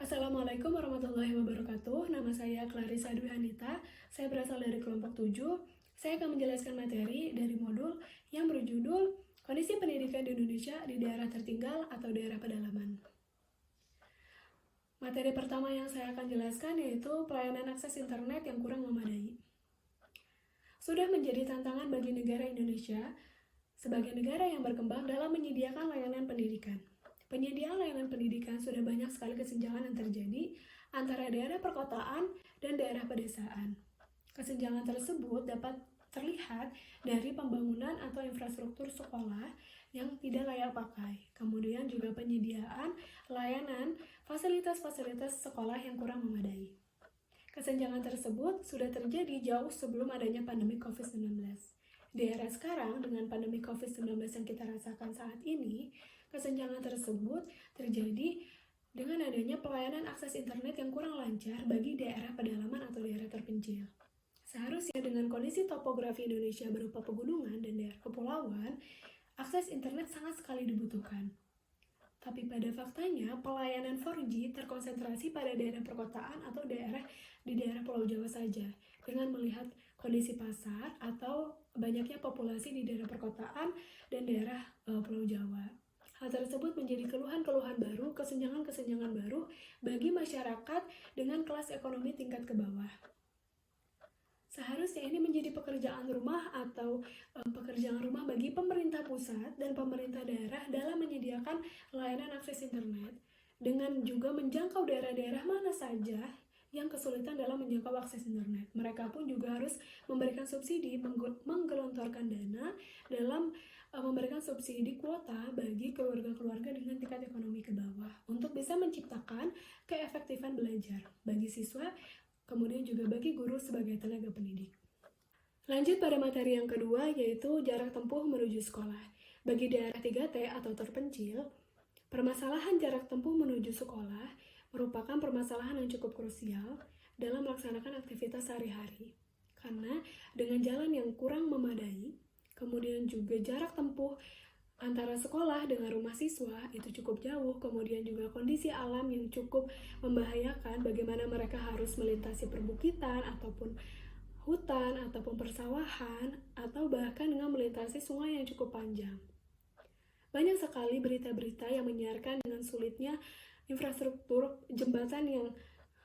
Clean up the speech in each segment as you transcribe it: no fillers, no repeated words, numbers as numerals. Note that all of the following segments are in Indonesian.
Assalamualaikum warahmatullahi wabarakatuh. Nama saya Clarissa Dwi Anita. Saya berasal dari kelompok 7. Saya akan menjelaskan materi dari modul yang berjudul Kondisi Pendidikan di Indonesia di Daerah Tertinggal atau Daerah Pedalaman. Materi pertama yang saya akan jelaskan yaitu pelayanan akses internet yang kurang memadai. Sudah menjadi tantangan bagi negara Indonesia sebagai negara yang berkembang dalam menyediakan layanan pendidikan. Penyediaan layanan pendidikan sudah banyak sekali kesenjangan yang terjadi antara daerah perkotaan dan daerah pedesaan. Kesenjangan tersebut dapat terlihat dari pembangunan atau infrastruktur sekolah yang tidak layak pakai, kemudian juga penyediaan layanan fasilitas-fasilitas sekolah yang kurang memadai. Kesenjangan tersebut sudah terjadi jauh sebelum adanya pandemi COVID-19. Di era sekarang, dengan pandemi COVID-19 yang kita rasakan saat ini, kesenjangan tersebut terjadi dengan adanya pelayanan akses internet yang kurang lancar bagi daerah pedalaman atau daerah terpencil. Seharusnya dengan kondisi topografi Indonesia berupa pegunungan dan daerah kepulauan, akses internet sangat sekali dibutuhkan. Tapi pada faktanya, pelayanan 4G terkonsentrasi pada daerah perkotaan atau di daerah Pulau Jawa saja, dengan melihat kondisi pasar atau banyaknya populasi di daerah perkotaan dan daerah Pulau Jawa. Hal tersebut menjadi keluhan-keluhan baru, kesenjangan-kesenjangan baru bagi masyarakat dengan kelas ekonomi tingkat ke bawah. Seharusnya ini menjadi pekerjaan rumah atau pekerjaan rumah bagi pemerintah pusat dan pemerintah daerah dalam menyediakan layanan akses internet dengan juga menjangkau daerah-daerah mana saja yang kesulitan dalam menjangkau akses internet. Mereka pun juga harus memberikan subsidi, menggelontorkan dana dalam memberikan subsidi kuota bagi keluarga-keluarga dengan tingkat ekonomi ke bawah untuk bisa menciptakan keefektifan belajar bagi siswa, kemudian juga bagi guru sebagai tenaga pendidik. Lanjut pada materi yang kedua, yaitu jarak tempuh menuju sekolah. Bagi daerah 3T atau terpencil, permasalahan jarak tempuh menuju sekolah merupakan permasalahan yang cukup krusial dalam melaksanakan aktivitas sehari-hari. Karena dengan jalan yang kurang memadai, kemudian juga jarak tempuh antara sekolah dengan rumah siswa itu cukup jauh, kemudian juga kondisi alam yang cukup membahayakan, bagaimana mereka harus melintasi perbukitan ataupun hutan ataupun persawahan atau bahkan dengan melintasi sungai yang cukup panjang. Banyak sekali berita-berita yang menyiarkan dengan sulitnya infrastruktur jembatan yang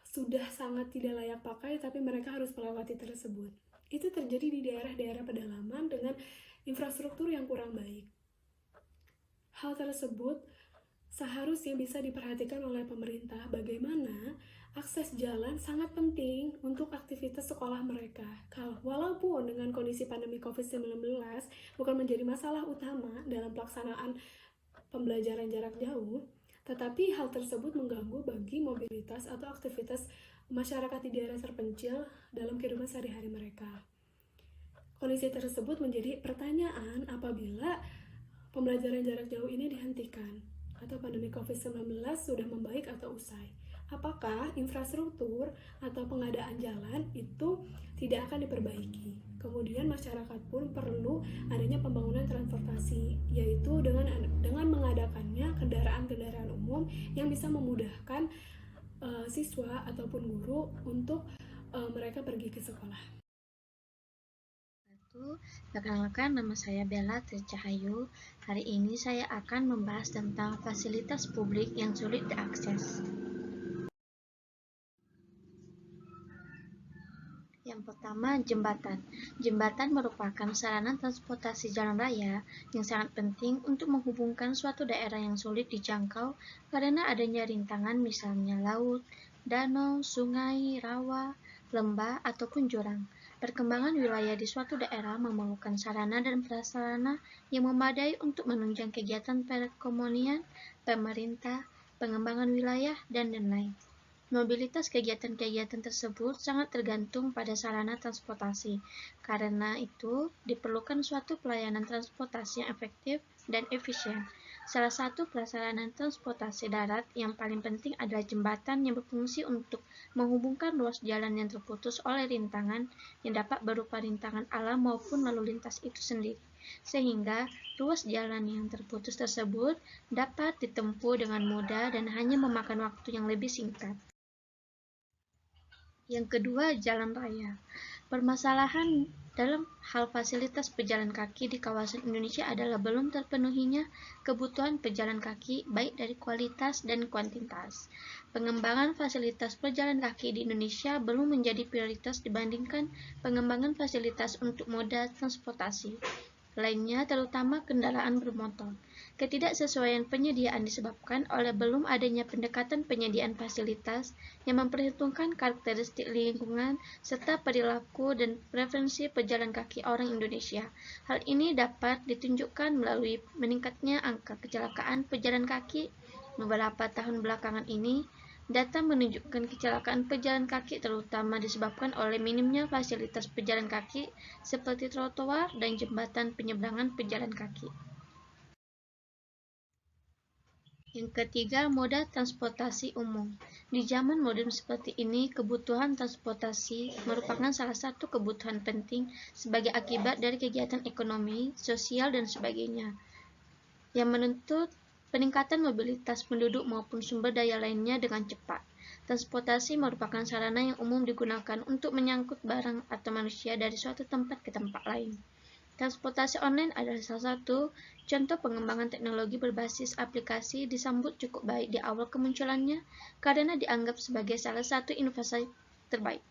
sudah sangat tidak layak pakai tapi mereka harus melewati tersebut. Itu terjadi di daerah-daerah pedalaman dengan infrastruktur yang kurang baik. Hal tersebut seharusnya bisa diperhatikan oleh pemerintah, bagaimana akses jalan sangat penting untuk aktivitas sekolah mereka. Walaupun dengan kondisi pandemi COVID-19 bukan menjadi masalah utama dalam pelaksanaan pembelajaran jarak jauh, tetapi hal tersebut mengganggu bagi mobilitas atau aktivitas masyarakat di daerah terpencil dalam kehidupan sehari-hari mereka. Kondisi tersebut menjadi pertanyaan apabila pembelajaran jarak jauh ini dihentikan atau pandemi COVID-19 sudah membaik atau usai. Apakah infrastruktur atau pengadaan jalan itu tidak akan diperbaiki? Kemudian masyarakat pun perlu adanya pembangunan transportasi, yaitu dengan mengadakannya kendaraan-kendaraan umum yang bisa memudahkan siswa ataupun guru untuk mereka pergi ke sekolah. Perkenalkan, nama saya Bella Tricahayu. Hari ini saya akan membahas tentang fasilitas publik yang sulit diakses. Yang pertama, jembatan. Jembatan merupakan sarana transportasi jalan raya yang sangat penting untuk menghubungkan suatu daerah yang sulit dijangkau karena adanya rintangan, misalnya laut, danau, sungai, rawa, lembah, ataupun jurang. Perkembangan wilayah di suatu daerah memerlukan sarana dan prasarana yang memadai untuk menunjang kegiatan perekonomian, pemerintah, pengembangan wilayah, dan lain-lain. Mobilitas kegiatan-kegiatan tersebut sangat tergantung pada sarana transportasi. Karena itu, diperlukan suatu pelayanan transportasi yang efektif dan efisien. Salah satu prasarana transportasi darat yang paling penting adalah jembatan yang berfungsi untuk menghubungkan ruas jalan yang terputus oleh rintangan yang dapat berupa rintangan alam maupun lalu lintas itu sendiri, sehingga ruas jalan yang terputus tersebut dapat ditempuh dengan mudah dan hanya memakan waktu yang lebih singkat. Yang kedua, jalan raya. Permasalahan dalam hal fasilitas pejalan kaki di kawasan Indonesia adalah belum terpenuhinya kebutuhan pejalan kaki baik dari kualitas dan kuantitas. Pengembangan fasilitas pejalan kaki di Indonesia belum menjadi prioritas dibandingkan pengembangan fasilitas untuk moda transportasi lainnya, terutama kendaraan bermotor. Ketidaksesuaian penyediaan disebabkan oleh belum adanya pendekatan penyediaan fasilitas yang memperhitungkan karakteristik lingkungan serta perilaku dan preferensi pejalan kaki orang Indonesia. Hal ini dapat ditunjukkan melalui meningkatnya angka kecelakaan pejalan kaki beberapa tahun belakangan ini. Data menunjukkan kecelakaan pejalan kaki terutama disebabkan oleh minimnya fasilitas pejalan kaki seperti trotoar dan jembatan penyeberangan pejalan kaki. Yang ketiga, moda transportasi umum. Di zaman modern seperti ini, kebutuhan transportasi merupakan salah satu kebutuhan penting sebagai akibat dari kegiatan ekonomi, sosial, dan sebagainya, yang menuntut peningkatan mobilitas penduduk maupun sumber daya lainnya dengan cepat. Transportasi merupakan sarana yang umum digunakan untuk menyangkut barang atau manusia dari suatu tempat ke tempat lain. Transportasi online adalah salah satu contoh pengembangan teknologi berbasis aplikasi disambut cukup baik di awal kemunculannya karena dianggap sebagai salah satu inovasi terbaik.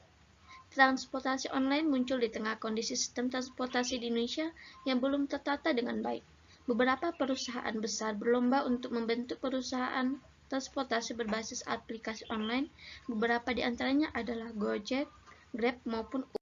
Transportasi online muncul di tengah kondisi sistem transportasi di Indonesia yang belum tertata dengan baik. Beberapa perusahaan besar berlomba untuk membentuk perusahaan transportasi berbasis aplikasi online. Beberapa di antaranya adalah Gojek, Grab, maupun Uber.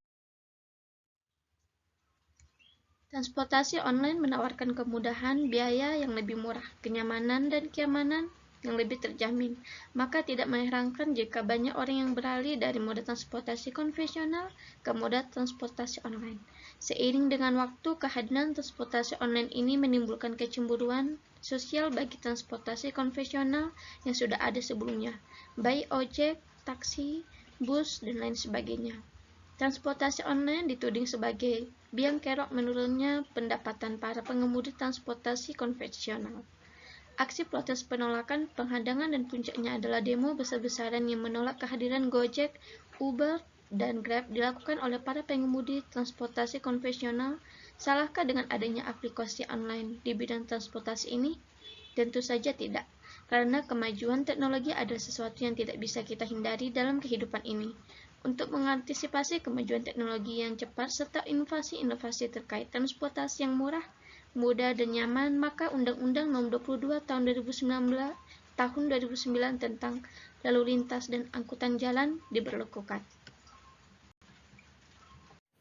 Transportasi online menawarkan kemudahan, biaya yang lebih murah, kenyamanan, dan keamanan yang lebih terjamin. Maka tidak mengherankan jika banyak orang yang beralih dari moda transportasi konvensional ke moda transportasi online. Seiring dengan waktu, kehadiran transportasi online ini menimbulkan kecemburuan sosial bagi transportasi konvensional yang sudah ada sebelumnya, baik ojek, taksi, bus, dan lain sebagainya. Transportasi online dituding sebagai biang kerok menurunnya pendapatan para pengemudi transportasi konvensional. Aksi protes penolakan, penghadangan, dan puncaknya adalah demo besar-besaran yang menolak kehadiran Gojek, Uber, dan Grab dilakukan oleh para pengemudi transportasi konvensional. Salahkah dengan adanya aplikasi online di bidang transportasi ini? Tentu saja tidak, karena kemajuan teknologi adalah sesuatu yang tidak bisa kita hindari dalam kehidupan ini. Untuk mengantisipasi kemajuan teknologi yang cepat serta inovasi-inovasi terkait transportasi yang murah, mudah, dan nyaman, maka Undang-Undang Nomor 22 Tahun 2009 tentang Lalu Lintas dan Angkutan Jalan diberlakukan.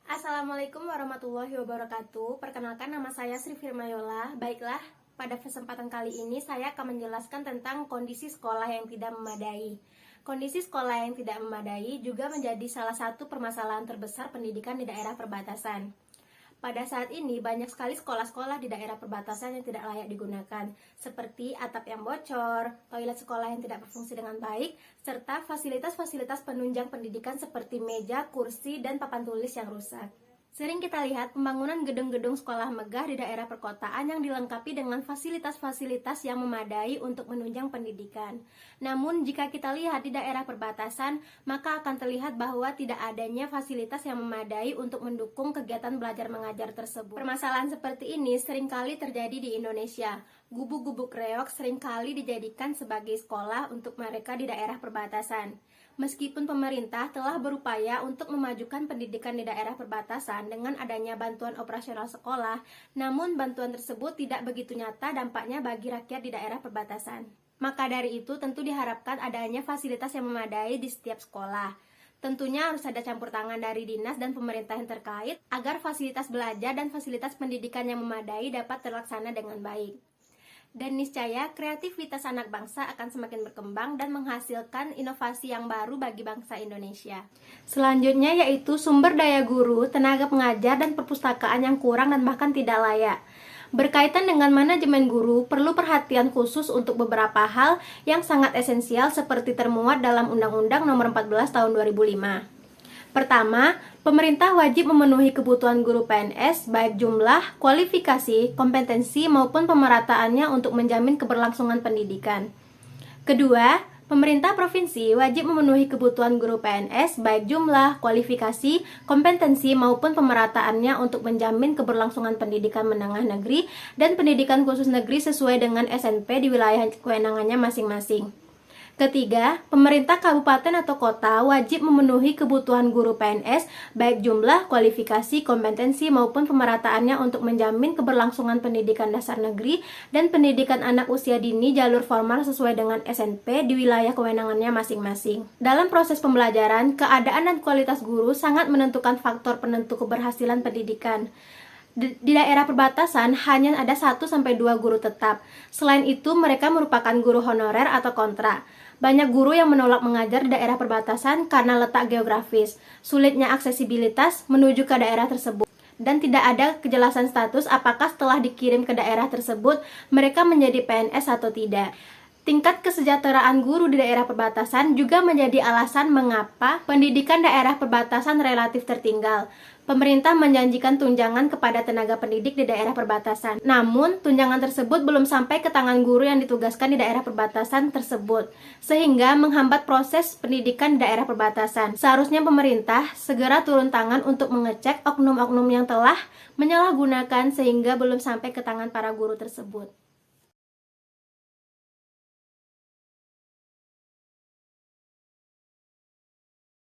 Assalamualaikum warahmatullahi wabarakatuh. Perkenalkan, nama saya Sri Firmayola. Baiklah, pada kesempatan kali ini saya akan menjelaskan tentang kondisi sekolah yang tidak memadai. Kondisi sekolah yang tidak memadai juga menjadi salah satu permasalahan terbesar pendidikan di daerah perbatasan. Pada saat ini banyak sekali sekolah-sekolah di daerah perbatasan yang tidak layak digunakan, seperti atap yang bocor, toilet sekolah yang tidak berfungsi dengan baik, serta fasilitas-fasilitas penunjang pendidikan seperti meja, kursi, dan papan tulis yang rusak. Sering kita lihat pembangunan gedung-gedung sekolah megah di daerah perkotaan yang dilengkapi dengan fasilitas-fasilitas yang memadai untuk menunjang pendidikan. Namun, jika kita lihat di daerah perbatasan, maka akan terlihat bahwa tidak adanya fasilitas yang memadai untuk mendukung kegiatan belajar mengajar tersebut. Permasalahan seperti ini seringkali terjadi di Indonesia. Gubuk-gubuk reok seringkali dijadikan sebagai sekolah untuk mereka di daerah perbatasan. Meskipun pemerintah telah berupaya untuk memajukan pendidikan di daerah perbatasan dengan adanya bantuan operasional sekolah, namun bantuan tersebut tidak begitu nyata dampaknya bagi rakyat di daerah perbatasan. Maka dari itu tentu diharapkan adanya fasilitas yang memadai di setiap sekolah. Tentunya harus ada campur tangan dari dinas dan pemerintah yang terkait agar fasilitas belajar dan fasilitas pendidikan yang memadai dapat terlaksana dengan baik. Dan niscaya kreativitas anak bangsa akan semakin berkembang dan menghasilkan inovasi yang baru bagi bangsa Indonesia. Selanjutnya yaitu sumber daya guru, tenaga pengajar, dan perpustakaan yang kurang dan bahkan tidak layak. Berkaitan dengan manajemen guru, perlu perhatian khusus untuk beberapa hal yang sangat esensial seperti termuat dalam Undang-Undang Nomor 14 Tahun 2005. Pertama, pemerintah wajib memenuhi kebutuhan guru PNS baik jumlah, kualifikasi, kompetensi maupun pemerataannya untuk menjamin keberlangsungan pendidikan. Kedua, pemerintah provinsi wajib memenuhi kebutuhan guru PNS baik jumlah, kualifikasi, kompetensi maupun pemerataannya untuk menjamin keberlangsungan pendidikan menengah negeri dan pendidikan khusus negeri sesuai dengan SNP di wilayah kewenangannya masing-masing. Ketiga, pemerintah kabupaten atau kota wajib memenuhi kebutuhan guru PNS baik jumlah, kualifikasi, kompetensi maupun pemerataannya untuk menjamin keberlangsungan pendidikan dasar negeri dan pendidikan anak usia dini jalur formal sesuai dengan SNP di wilayah kewenangannya masing-masing. Dalam proses pembelajaran, keadaan dan kualitas guru sangat menentukan faktor penentu keberhasilan pendidikan. Di daerah perbatasan hanya ada 1-2 guru tetap. Selain itu, mereka merupakan guru honorer atau kontrak. Banyak guru yang menolak mengajar di daerah perbatasan karena letak geografis, sulitnya aksesibilitas menuju ke daerah tersebut, dan tidak ada kejelasan status apakah setelah dikirim ke daerah tersebut mereka menjadi PNS atau tidak. Tingkat kesejahteraan guru di daerah perbatasan juga menjadi alasan mengapa pendidikan daerah perbatasan relatif tertinggal. Pemerintah menjanjikan tunjangan kepada tenaga pendidik di daerah perbatasan. Namun, tunjangan tersebut belum sampai ke tangan guru yang ditugaskan di daerah perbatasan tersebut, sehingga menghambat proses pendidikan di daerah perbatasan. Seharusnya pemerintah segera turun tangan untuk mengecek oknum-oknum yang telah menyalahgunakan sehingga belum sampai ke tangan para guru tersebut.